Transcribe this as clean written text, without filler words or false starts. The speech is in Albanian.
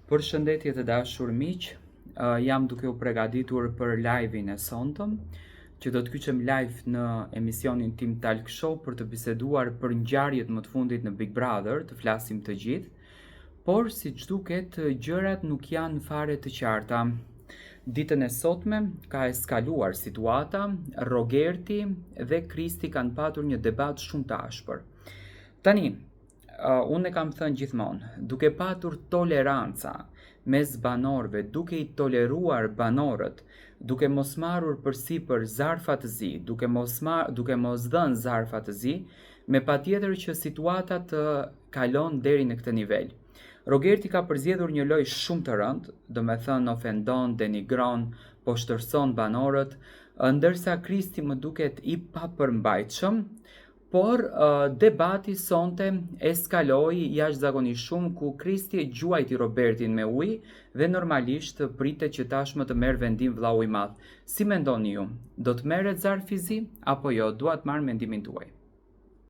Përshëndetje të dashur miq, jam duke u përgatitur për live-in e sonte, që do të kyçem live në emisionin tim Talk Show për të biseduar për ngjarjet më të fundit në Big Brother, të flasim të gjithë, por siç duket gjërat nuk janë fare të qarta. Ditën e sotme ka eskaluar situata, Rogerti dhe Kristi kanë patur një debat shumë të ashpër. Tani, unë e kam thënë gjithmonë, duke patur toleranca mes banorëve, duke i toleruar banorët, duke mos marrur përsipër zarfa të zi, duke mos dhënë zarfa të zi, me patjetër që situata të kalon deri në këtë nivel. Rogerti ka përzgjedhur një lojë shumë të rëndë, do me thënë ofendon, denigron, po shtërson banorët, ndërsa Kristi më duket i papërmbajtshëm, por debati sonte eskaloi jashtëzakonisht shumë, ku Kristi e gjuajti Robertin me ujë dhe normalisht pritet që tashmë të merr vendim vllau i madh. Si mendoni ju? Do të merret zarf i zi apo jo? Dua të marr mendimin tuaj.